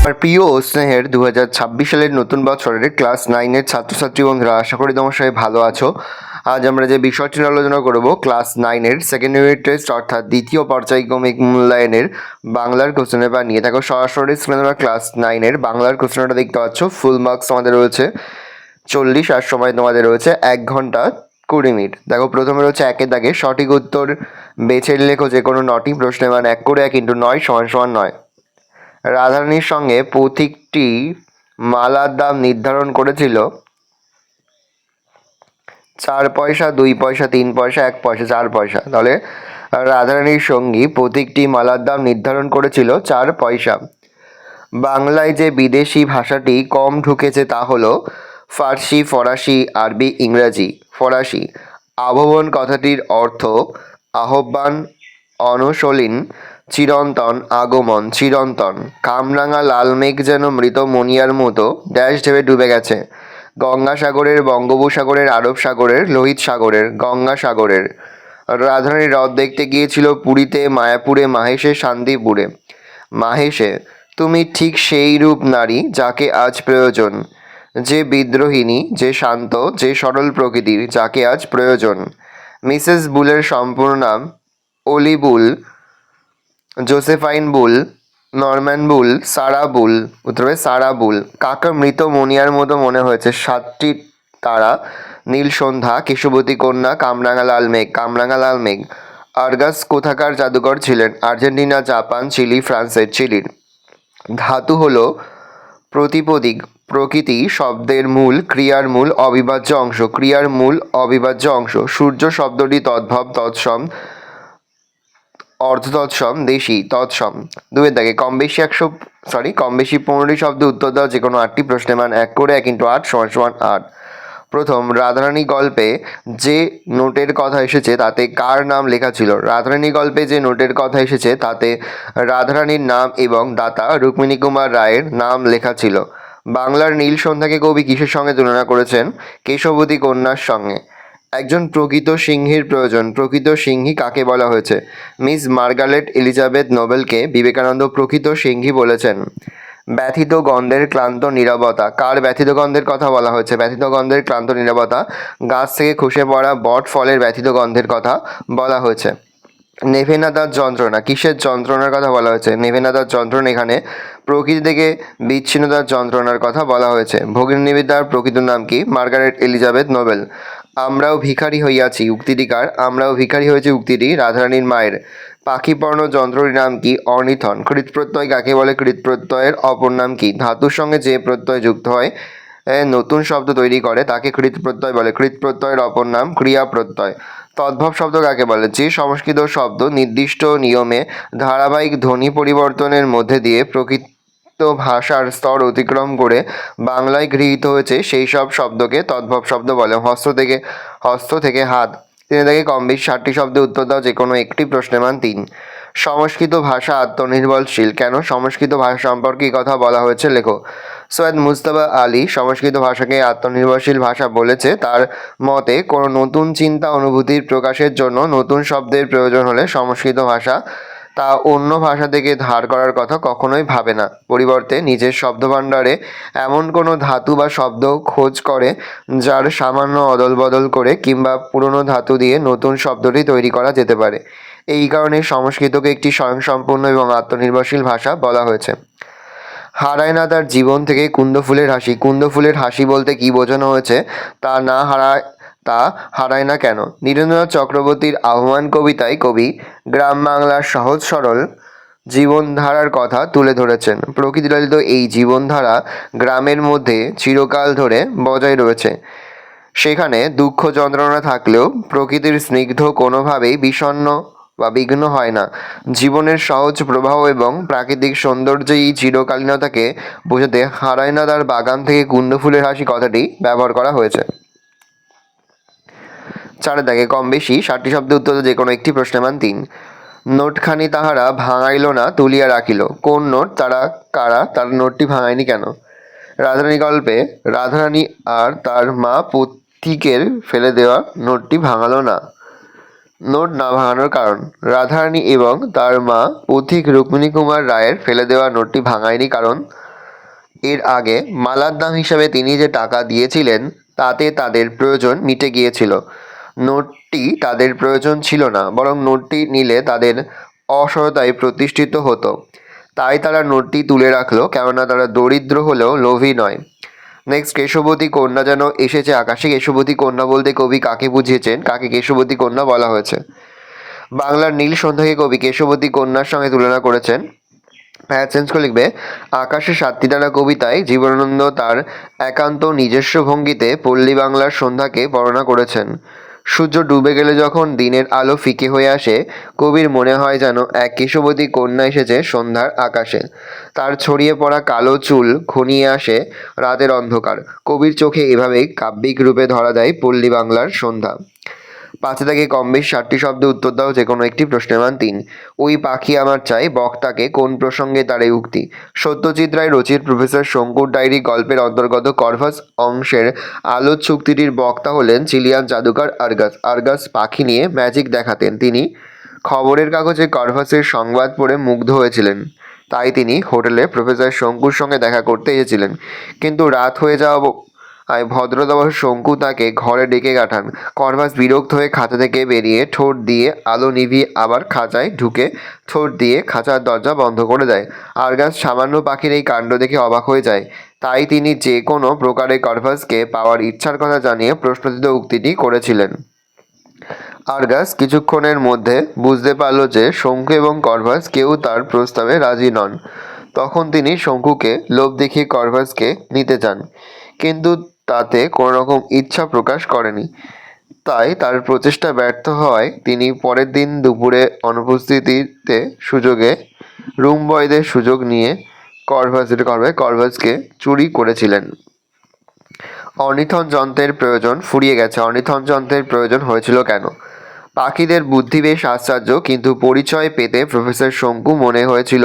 আমার প্রিয় ও স্নেহের 2026 সালের নতুন বছরের ক্লাস 9-এর ছাত্রছাত্রী বন্ধুরা, আশা করি তোমার সবাই ভালো আছো। আজ আমরা যে বিষয়টি নিয়ে আলোচনা করব, ক্লাস 9-এর সেকেন্ড ইউনিট টেস্ট অর্থাৎ দ্বিতীয় পর্যায়ক্রমিক মূল্যায়নের বাংলার কোশ্চেন পেপার নিয়ে। দেখো সরাসরি স্ক্রিনে তোমরা ক্লাস 9-এর বাংলার কোশ্চেনটা দেখতে পাচ্ছ। ফুল মার্কস আমাদের রয়েছে 40 আর সময় তোমাদের রয়েছে 1 ঘন্টা 20 মিনিট। দেখো প্রথমে রয়েছে একের দাগে সঠিক উত্তর বেছে লেখো যে কোনো 9টি প্রশ্নের মান 1 করে 1 × 9 = 9। রাধারানীর সঙ্গে পথিকটি মালার দাম নির্ধারণ করেছিল 4 পয়সা, 2 পয়সা, 3 পয়সা, 1 পয়সা, 4 পয়সা। তাহলে রাধারানীর সঙ্গী পথিকটি মালার দাম নির্ধারণ করেছিল 4 পয়সা। বাংলায় যে বিদেশি ভাষাটি কম ঢুকেছে তা হলো ফার্সি, ফরাসি, আরবি, ইংরাজি। ফরাসি। আহ্বান কথাটির অর্থ আহ্বান, অনুশলীন, চিরন্তন, আগমন, চিরন্তন। কামরাঙা লাল মেঘ যেন মৃত মনিয়ার মতো ড্যাশ ঢেবে ডুবে গেছে। গঙ্গাসাগরের, বঙ্গোপসাগরের, আরব সাগরের, লোহিত সাগরের। গঙ্গাসাগরের। রাধারানী হ্রদ দেখতে গিয়েছিল পুরীতে, মায়াপুরে, মাহেশে, শান্তিপুরে। মাহেশে। তুমি ঠিক সেই রূপ নারী যাকে আজ প্রয়োজন, যে বিদ্রোহিণী, যে শান্ত, যে সরল প্রকৃতির, যাকে আজ প্রয়োজন। মিসেস বুলের সম্পূর্ণ নাম ওলি বুল, জোসেফাইন বুল, নরম্যান বুল, সারা বুল। উত্তরে সারা বুল। কাকে মৃত মনিয়ার মতো মনে হয়েছে? 7টি তারা, নীল সন্ধ্যা, কেশবতী কন্যা, কামরাঙা লাল মেঘ। কামরাঙা লাল মেঘ। আর্গাস কোথাকার জাদুকর ছিলেন? আর্জেন্টিনা, জাপান, চিলি, ফ্রান্সের। চিলির। ধাতু হলো প্রতিপদিক। প্রকৃতি শব্দের মূল, ক্রিয়ার মূল, অবিভাজ্য অংশ। ক্রিয়ার মূল, অবিভাজ্য অংশ। সূর্য শব্দটি তদ্ভব, তৎসম, অর্ধতৎসম, দেশি, তৎসম। 2-এর দাগে কম বেশি 15টি শব্দ উত্তর দাও যে কোনো 8টি প্রশ্নের মান 1 করে 1 × 8 = 8। প্রথম, রাধারানী গল্পে যে নোটের কথা এসেছে তাতে কার নাম লেখা ছিল? রাধারানী গল্পে যে নোটের কথা এসেছে তাতে রাধারানীর নাম এবং দাতা রুক্মিণী কুমার রায়ের নাম লেখা ছিল। বাংলার নীল সন্ধ্যাকে কবি কিসের সঙ্গে তুলনা করেছেন? কেশবতী কন্যার সঙ্গে। একজন প্রকৃত সিংহীর প্রয়োজন। প্রকৃত সিংহী কাকে বলা হয়েছে? মিস মার্গারেট এলিজাবেথ নোবেলকে বিবেকানন্দ প্রকৃত সিংহী বলেছেন। ব্যথিত গন্ধের ক্লান্ত নীরবতা। কার ব্যথিত গন্ধের কথা বলা হয়েছে? ব্যথিত গন্ধের ক্লান্ত নীরবতা। গাছ থেকে খসে পড়া বট ফলের ব্যথিত গন্ধের কথা বলা হয়েছে। নেভে না তার যন্ত্রণা। কিসের যন্ত্রণার কথা বলা হয়েছে? নেভে না তার যন্ত্রণা। এখানে প্রকৃতি থেকে বিচ্ছিন্নতার যন্ত্রণার কথা বলা হয়েছে। ভগিনীবিদ্যার প্রকৃত নাম কি? Margaret Elizabeth Nobel. আমরাও ভিখারি হইয়াছি উক্তিটি কার? আমরাও ভিখারি হয়েছি উক্তিটি রাধারানীর মায়ের। পাখিপর্ণ যন্ত্রটির নাম কি? অর্নিথন। কৃৎপ্রত্যয় কাকে বলে? কৃৎপ্রত্যয়ের অপর নাম কি? ধাতুর সঙ্গে যে প্রত্যয় যুক্ত হয় নতুন শব্দ তৈরি করে তাকে কৃৎপ্রত্যয় বলে। কৃৎপ্রত্যয়ের অপর নাম ক্রিয়া প্রত্যয়। তদ্ভব শব্দ কাকে বলে? যে সংস্কৃত শব্দ নির্দিষ্ট নিয়মে ধারাবাহিক ধ্বনি পরিবর্তনের মধ্যে দিয়ে প্রকৃত ভাষার স্তর অতিক্রম করে বাংলায় গৃহীত হয়েছে সেই সব শব্দকে তদ্ভব শব্দ বলে। হস্ত থেকে হাত। 3 থেকে কম বেশি 60টি শব্দে উত্তর দাও যে কোনো একটি প্রশ্নের মান 3। সংস্কৃত ভাষা আত্মনির্ভরশীল কেন? সংস্কৃত ভাষা সম্পর্কে এই কথা বলা হয়েছে লেখো। সৈয়দ মুজতবা আলী সংস্কৃত ভাষাকে আত্মনির্ভরশীল ভাষা বলেছে। তার মতে কোনো নতুন চিন্তা অনুভূতির প্রকাশের জন্য নতুন শব্দের প্রয়োজন হলে সংস্কৃত ভাষা তা অন্য ভাষা থেকে ধার করার কথা কখনোই ভাবে না। পরিবর্তে নিজের শব্দভাণ্ডারে এমন কোনো ধাতু বা শব্দ খোঁজ করে যার সামান্য অদল বদল করে কিংবা পুরনো ধাতু দিয়ে নতুন শব্দটি তৈরি করা যেতে পারে। এই কারণে সংস্কৃতকে একটি স্বয়ংসম্পূর্ণ এবং আত্মনির্ভরশীল ভাষা বলা হয়েছে। হারায় না তার জীবন থেকে কুন্দফুলের হাসি। কুন্দফুলের হাসি বলতে কি বোঝানো হয়েছে? তা হারায় না কেন? নীরেন্দ্রনাথ চক্রবর্তীর আহ্বান কবিতায় কবি গ্রাম বাংলার সহজ সরল জীবনধারার কথা তুলে ধরেছেন। প্রকৃতিলালিত এই জীবনধারা গ্রামের মধ্যে চিরকাল ধরে বজায় রয়েছে। সেখানে দুঃখ যন্ত্রণা থাকলেও প্রকৃতির স্নিগ্ধ কোনোভাবেই বিষণ্ণ বা বিঘ্ন হয় না। জীবনের সহজ প্রবাহ এবং প্রাকৃতিক সৌন্দর্যে এই চিরকালীনতাকে বোঝাতে হারায় না তার বাগান থেকে কুন্দফুলের হাসি কথাটি ব্যবহার করা হয়েছে। 4 দাগে কম বেশি 60টি শব্দে উত্তর যে কোনো একটি প্রশ্নের মান 3। নোটখানি তাহারা ভাঙাইল না তুলিয়া রাখিল। কোন নোট? তারা কারা? তার নোটটি ভাঙায়নি কেন? রাধারানী গল্পে রাধারানী আর তার মা পথিকের ফেলে দেওয়া নোটটি ভাঙালো না। নোট না ভাঙানোর কারণ? রাধারানী এবং তার মা পথিক রুক্মিণী কুমার রায়ের ফেলে দেওয়া নোটটি ভাঙায়নি কারণ এর আগে মালার দাম হিসাবে তিনি যে টাকা দিয়েছিলেন তাতে তাদের প্রয়োজন মিটে গিয়েছিল। নোটটি তাদের প্রয়োজন ছিল না, বরং নোটটি নিলে তাদের অসহায়তায় প্রতিষ্ঠিত হতো। তাই তারা নোটটি তুলে রাখলো, কেননা তারা দরিদ্র হলেও লোভী নয়। নেক্সট, কেশবতী কন্যা যেন এসেছে আকাশে। কেশবতী কন্যা বলতে কবি কাকে বুঝিয়েছেন, কাকে কেশবতী কন্যা বলা হয়েছে? বাংলার নীল সন্ধ্যাকে কবি কেশবতী কন্যার সঙ্গে তুলনা করেছেন। হ্যাঁ, চেঞ্জ করে লিখবে, আকাশে সাতটি তারা কবিতায় জীবনানন্দ তার একান্ত নিজস্ব ভঙ্গিতে পল্লী বাংলার সন্ধ্যাকে বর্ণনা করেছেন। সূর্য ডুবে গেলে যখন দিনের আলো ফিকে হয়ে আসে, কবির মনে হয় যেন এক কেশবতী কন্যা এসেছে সন্ধ্যার আকাশে। তার ছড়িয়ে পড়া কালো চুল ঘনিয়ে আসে রাতের অন্ধকার। কবির চোখে এভাবেই কাব্যিক রূপে ধরা দেয় পল্লী বাংলার সন্ধ্যা। পাঁচে থেকে কম বেশি 7টি শব্দে উত্তর দাও যে কোনো একটি। প্রশ্নের মান 3। ওই পাখি আমার চাই বক্তাকে কোন প্রসঙ্গে তার এই উক্তি? সত্যজিৎ রায় রচিত প্রফেসর শঙ্কুর ডায়েরি গল্পের অন্তর্গত কর্ভাস অংশের আলোকচুক্তিটির বক্তা হলেন চিলিয়ান জাদুকর আর্গাস। আর্গাস পাখি নিয়ে ম্যাজিক দেখাতেন। তিনি খবরের কাগজে কর্ভাসের সংবাদ পড়ে মুগ্ধ হয়েছিলেন। তাই তিনি হোটেলে প্রফেসর শঙ্কুর সঙ্গে দেখা করতে এসেছিলেন, কিন্তু রাত হয়ে যাওয়া ভদ্রতাবশ শঙ্কু তাকে ঘরে ডেকে পাঠান। কনভাস বিরক্ত হয়ে খাঁচা থেকে বেরিয়ে ঠোঁট দিয়ে আলো নিভিয়ে আবার খাঁচায় ঢুকে ঠোঁট দিয়ে খাঁচার দরজা বন্ধ করে দেয়। আর্গাস সামান্য পাখির এই কাণ্ড দেখে অবাক হয়ে যায়। তাই তিনি যে কোনো প্রকারে কনভাসকে পাওয়ার ইচ্ছার কথা জানিয়ে প্রশ্নোত্তরিত উক্তিটি করেছিলেন। আর্গাস কিছুক্ষণের মধ্যে বুঝতে পারল যে শঙ্কু এবং কনভাস কেউ তার প্রস্তাবে রাজি নন। তখন তিনি শঙ্কুকে লোভ দেখিয়ে কনভাসকে নিতে চান, কিন্তু তাতে কোনো রকম ইচ্ছা প্রকাশ করেনি। তাই তার প্রচেষ্টা ব্যর্থ হওয়ায় তিনি পরের দিন দুপুরে অনুপস্থিতিতে সুযোগে রুম বয়দের সুযোগ নিয়ে কনভাসকে চুরি করেছিলেন। অর্নিথন যন্ত্রের প্রয়োজন ফুরিয়ে গেছে। অর্নিথন যন্ত্রের প্রয়োজন হয়েছিল কেন? পাখিদের বুদ্ধি বেশ আশ্চর্য, কিন্তু পরিচয় পেতে প্রফেসর শঙ্কু মনে হয়েছিল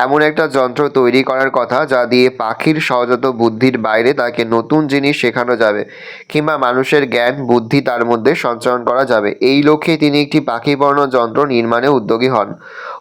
এমন একটা যন্ত্র তৈরি করার কথা যা দিয়ে পাখির সহজাত বুদ্ধির বাইরে তাকে নতুন জিনিস শেখানো যাবে, কিংবা মানুষের জ্ঞান বুদ্ধি তার মধ্যে সঞ্চারণ করা যাবে। এই লক্ষ্যে তিনি একটি পাখিবর্ণ যন্ত্র নির্মাণে উদ্যোগী হন।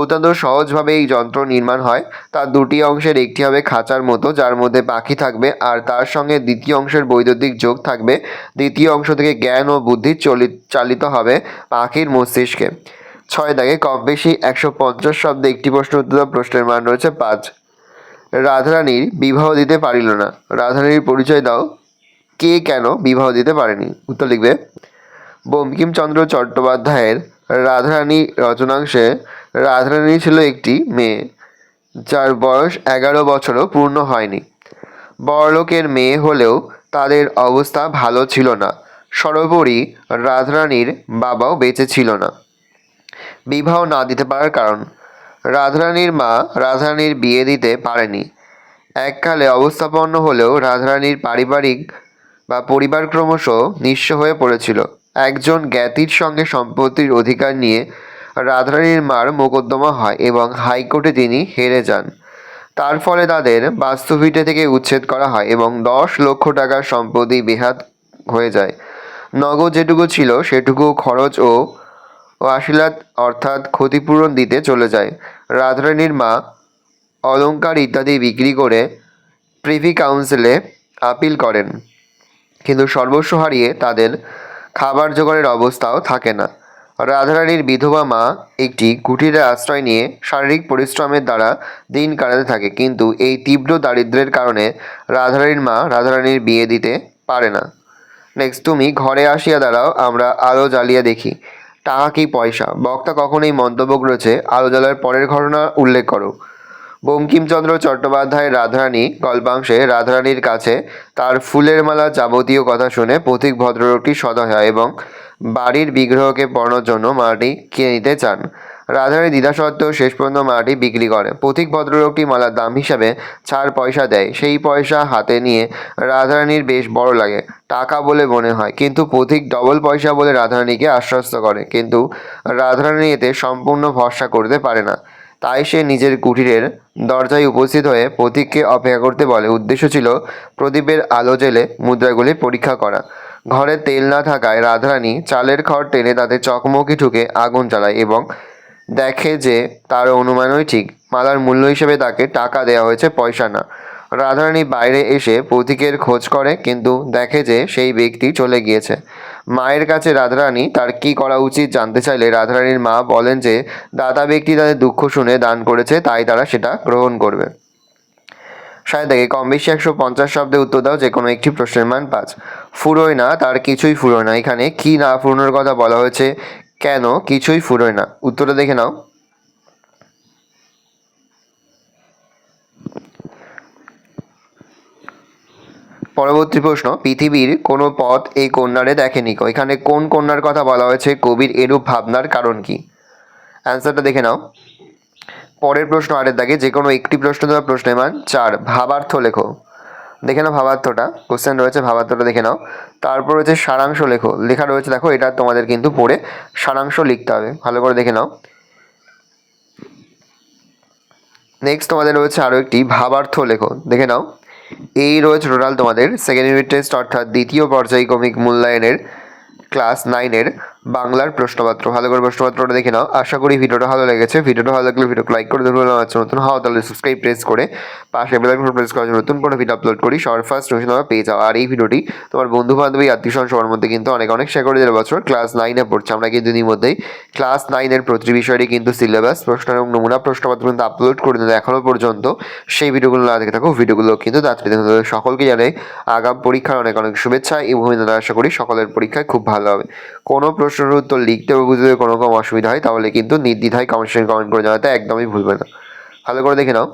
অত্যন্ত সহজভাবে এই যন্ত্র নির্মাণ হয়। তার দুটি অংশের একটি হবে খাঁচার মতো, যার মধ্যে পাখি থাকবে, আর তার সঙ্গে দ্বিতীয় অংশের বৈদ্যুতিক যোগ থাকবে। দ্বিতীয় অংশ থেকে জ্ঞান ও বুদ্ধি চালিত হবে পাখির মস্তিষ্কে। 6 দাগে কম বেশি 150 শব্দে একটি প্রশ্ন উত্তর দাও। প্রশ্নের মান রয়েছে 5। রাধারানীর বিবাহ দিতে পারিল না। রাধারানীর পরিচয় দাও। কে কেন বিবাহ দিতে পারেনি? উত্তর লিখবে, বঙ্কিমচন্দ্র চট্টোপাধ্যায়ের রাধারানী রচনাংশে রাধারানী ছিল একটি মেয়ে যার বয়স 11 বছরও পূর্ণ হয়নি। বড়লোকের মেয়ে হলেও তাদের অবস্থা ভালো ছিল না। সর্বোপরি রাধারানীর বাবাও বেঁচে ছিল না। বিবাহ না দিতে পারার কারণ: রাধারানীর মা রাধারানীর বিয়ে দিতে পারেনি। এককালে অবস্থাপন্ন হলেও রাধারানীর পরিবার ক্রমশ নিঃস্ব হয়ে পড়েছিল। একজন জ্ঞাতির সঙ্গে সম্পত্তির অধিকার নিয়ে রাধারানীর মার মোকদ্দমা হয় এবং হাইকোর্টে তিনি হেরে যান। তার ফলে তাদের বাস্তুভিটে থেকে উচ্ছেদ করা হয় এবং 10 লক্ষ টাকার সম্পত্তি বেহাত হয়ে যায়। নগদ যেটুকু ছিল সেটুকু খরচ ও আশীলাত অর্থাৎ ক্ষতিপূরণ দিতে চলে যায়। রাধারানীর মা অলংকার ইত্যাদি বিক্রি করে প্রিভি কাউন্সিলে আপিল করেন, কিন্তু সর্বস্ব হারিয়ে তাদের খাবার জোগাড়ের অবস্থাও থাকে না। রাধারানীর বিধবা মা একটি কুটিরে আশ্রয় নিয়ে শারীরিক পরিশ্রমের দ্বারা দিন কাটাতে থাকে, কিন্তু এই তীব্র দারিদ্র্যের কারণে রাধারানীর মা রাধারানীর বিয়ে দিতে পারে না। নেক্সট, তুমি ঘরে আসিয়া দাঁড়াও, আমরা আলো জ্বালিয়ে দেখি। টাকা কি পয়সা? বক্তা কখন এই মন্তব্য করেছে? আলো জ্বালার পরের ঘটনা উল্লেখ করো। বঙ্কিমচন্দ্র চট্টোপাধ্যায়ের রাধারানী গল্পাংশে রাধারানীর কাছে তার ফুলের মালা যাবতীয় কথা শুনে পথিক ভদ্রলোকটি সদয় হয় এবং বাড়ির বিগ্রহকে পড়ানোর জন্য মালাটি কিনে নিতে চান। রাধারানী দ্বিধা সত্ত্বেও শেষ পর্যন্ত মালাটি বিক্রি করে। পথিক ভদ্রলোকটি মালার দাম হিসাবে 4 পয়সা দেয়। সেই পয়সা হাতে নিয়ে রাধারানীর বেশ বড় লাগে, টাকা বলে মনে হয়, কিন্তু পথিক ডবল পয়সা বলে রাধারানীকে আশ্বস্ত করে, কিন্তু রাধারানী এতে সম্পূর্ণ ভরসা করতে পারে না। তাই সে নিজের কুটিরের দরজায় উপস্থিত হয়ে পথিককে অপেক্ষা করতে বলে। উদ্দেশ্য ছিল প্রদীপের আলো জেলে মুদ্রাগুলি পরীক্ষা করা। ঘরে তেল না থাকায় রাধারানী চালের খড় টেনে তাতে চকমকি ঠুকে আগুন জ্বালায় এবং দেখে যে তার অনুমানই ঠিক। মালার মূল্য হিসেবে তাকে টাকা দেওয়া হয়েছে, পয়সা না। রাধারানী বাইরে এসে পথিকের খোঁজ করে, কিন্তু দেখে যে সেই ব্যক্তি চলে গিয়েছে। মায়ের কাছে রাধারানী তার কি করা উচিত জানতে চাইলে রাধারানীর মা বলেন যে দাতা ব্যক্তি তাদের দুঃখ শুনে দান করেছে, তাই তারা সেটা গ্রহণ করবে। সাথে থেকে কম বেশি 150 শব্দে উত্তর দাও, যে কোনো একটি প্রশ্নের মান 5। ফুরোয় না, তার কিছুই ফুরোয় না, এখানে কি না ফুরোনোর কথা বলা হয়েছে, কেন কিছুই ফুরোয় না, উত্তরটা দেখে নাও। পরবর্তী প্রশ্ন, পৃথিবীর কোনো পথ এই কন্যারে দেখেনি কো, এখানে কোন কন্যার কথা বলা হয়েছে, কবির এরূপ ভাবনার কারণ কি? অ্যান্সারটা দেখে নাও। পরের প্রশ্ন 8-এর দাগে, যে কোনো একটি প্রশ্ন দেওয়া, প্রশ্নের মান 4। ভাবার্থ লেখো। দেখে নাও ভাবার্থটা, কোশ্চেন রয়েছে, ভাবার্থটা দেখে নাও। তারপর রয়েছে সারাংশ লেখো, লেখা রয়েছে, দেখো এটা তোমাদের কিন্তু পড়ে সারাংশ লিখতে হবে, ভালো করে দেখে নাও। নেক্সট তোমাদের রয়েছে আরও একটি ভাবার্থ লেখো, দেখে নাও। এই রয়েছে টোটাল তোমাদের সেকেন্ড ইউনিট টেস্ট, অর্থাৎ দ্বিতীয় পর্যায়ক্রমিক মূল্যায়নের ক্লাস 9-এর বাংলার প্রশ্নপত্র। ভালো করে প্রশ্নপত্রটা দেখে নাও। আশা করি ভিডিওটা ভালো লেগেছে। ভিডিওটা ভালো লাগলে ভিডিওকে লাইক করে ধরুন, আচ্ছা নতুন হও তাহলে সাবস্ক্রাইব প্রেস করে পাশে বেল আইকন প্রেস করার জন্য নতুন কোনো ভিডিও আপলোড করি সবার ফার্স্ট নোটিফিকেশন তোমরা পেয়ে যাও। আর এই ভিডিওটি তোমার বন্ধু বান্ধবী আত্মীয়স্বজন সবার মধ্যে কিন্তু অনেক অনেক শেয়ার করে দেওয়ার। বছর ক্লাস 9-এ পড়ছে, আমরা কিন্তু দুদিনের মধ্যেই ক্লাস 9-এর প্রতিটি বিষয়েরই কিন্তু সিলেবাস প্রশ্ন এবং নমুনা প্রশ্নপত্র কিন্তু আপলোড করে দিতে এখনও পর্যন্ত সেই ভিডিওগুলো না দেখে থাকো, ভিডিওগুলো কিন্তু তাড়াতাড়ি দেখে থাকো। সকলকে জানাই আগাম পরীক্ষার অনেক অনেক শুভেচ্ছা এবং আশা করি সকলের পরীক্ষায় খুব ভালো হবে। কোনো প্রশ্নের উত্তর লিখতে বা বুঝতে কোনো রকম অসুবিধা হয় তাহলে কিন্তু নির্দ্বিধায় কমেন্ট করে জানাতে একদমই ভুলবে না। ভালো করে দেখে নাও।